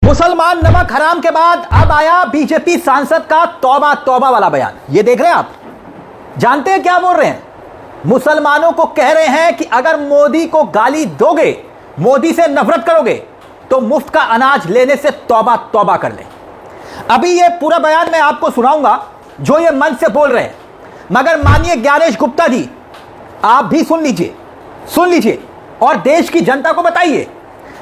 मुसलमान नमक हराम के बाद अब आया बीजेपी सांसद का तौबा तौबा वाला बयान। ये देख रहे हैं आप, जानते हैं क्या बोल रहे हैं? मुसलमानों को कह रहे हैं कि अगर मोदी को गाली दोगे, मोदी से नफरत करोगे, तो मुफ्त का अनाज लेने से तौबा तौबा कर ले। अभी ये पूरा बयान मैं आपको सुनाऊंगा जो ये मन से बोल रहे हैं, मगर माननीय ज्ञानेश गुप्ता जी आप भी सुन लीजिए और देश की जनता को बताइए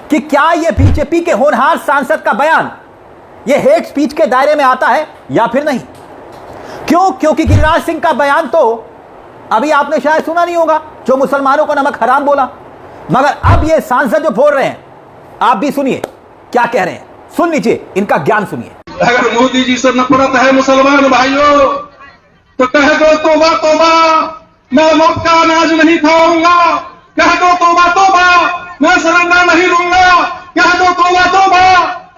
कि क्या यह बीजेपी के होनहार सांसद का बयान यह हेट स्पीच के दायरे में आता है या फिर नहीं। क्यों? क्योंकि गिरिराज सिंह का बयान तो अभी आपने शायद सुना नहीं होगा, जो मुसलमानों को नमक हराम बोला, मगर अब ये सांसद जो बोल रहे हैं आप भी सुनिए क्या कह रहे हैं। सुन लीजिए, इनका ज्ञान सुनिए। अगर मोदी जी से नफरत है मुसलमान भाइयों तो कह दो तौबा तौबा, मैं मुफ्त का अनाज नहीं खाऊंगा। कह दो तौबा तौबा, मैं सरंगा नहीं लूंगा। कह दो तौबा तौबा,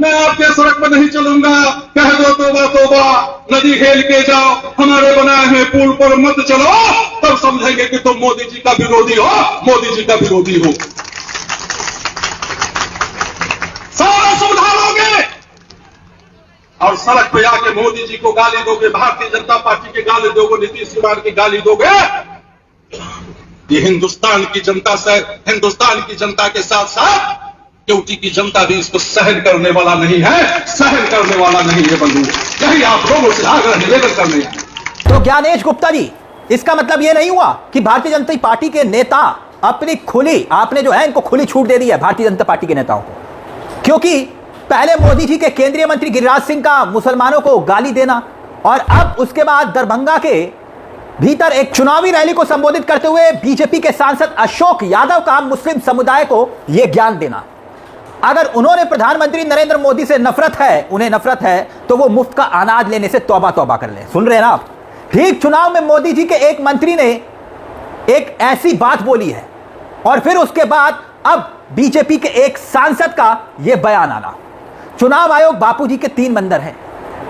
मैं आपके सड़क पर नहीं चलूंगा। कह दो तौबा तौबा, नदी खेल के जाओ, हमारे बनाए हुए पुल पर मत चलो, तब समझेंगे कि तुम मोदी जी का विरोधी हो, मोदी जी का विरोधी हो। सारा सुविधा लोगे और सड़क पे आके मोदी जी को गाली दोगे, भारतीय जनता पार्टी के गाली दोगे, नीतीश कुमार की गाली दोगे। ये हिंदुस्तान की जनता के साथ साथ ड्यूटी की जनता भी इसको सहन करने वाला नहीं है, सहन करने वाला नहीं है बंधु। यही आप लोगों से आग्रह निवेदन करने हैं। तो ज्ञानेश गुप्ता जी, इसका मतलब यह नहीं हुआ कि भारतीय जनता पार्टी के नेता अपनी खुली, आपने जो है इनको खुली छूट दे दी है भारतीय जनता पार्टी के नेताओं को, क्योंकि पहले मोदी जी के केंद्रीय मंत्री गिरिराज सिंह का मुसलमानों को गाली देना और अब उसके बाद दरभंगा के भीतर एक चुनावी रैली को संबोधित करते हुए बीजेपी के सांसद अशोक यादव का मुस्लिम समुदाय को यह ज्ञान देना। अगर उन्होंने प्रधानमंत्री नरेंद्र मोदी से नफरत है, उन्हें नफरत है, तो वो मुफ्त का अनाज लेने से तौबा तौबा कर ले। सुन रहे हैं ना आप? ठीक चुनाव में मोदी जी के एक मंत्री ने एक ऐसी बात बोली है और फिर उसके बाद अब बीजेपी के एक सांसद का यह बयान आना। चुनाव आयोग बापूजी के 3 बंदर हैं,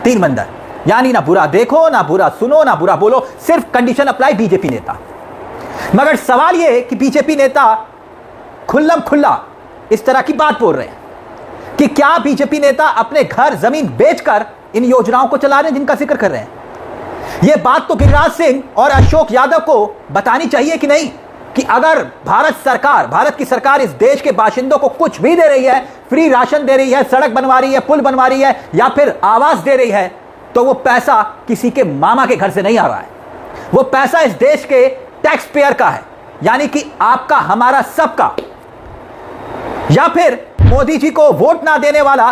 3 बंदर, यानी ना बुरा देखो, ना बुरा सुनो, ना बुरा बोलो, सिर्फ कंडीशन अप्लाई बीजेपी नेता। मगर सवाल यह कि बीजेपी नेता खुल्लम खुल्ला इस तरह की बात बोल रहे हैं कि क्या बीजेपी नेता अपने घर जमीन बेचकर इन योजनाओं को चला रहे हैं जिनका जिक्र कर रहे हैं। यह बात तो गिरिराज सिंह और अशोक यादव को बतानी चाहिए कि नहीं, कि अगर भारत की सरकार इस देश के बाशिंदों को कुछ भी दे रही है, फ्री राशन दे रही है, सड़क बनवा रही है, पुल बनवा रही है या फिर आवास दे रही है, तो वो पैसा किसी के मामा के घर से नहीं आ रहा है। वो पैसा इस देश के टैक्स पेयर का है, यानी कि आपका, हमारा, सबका। या फिर मोदी जी को वोट ना देने वाला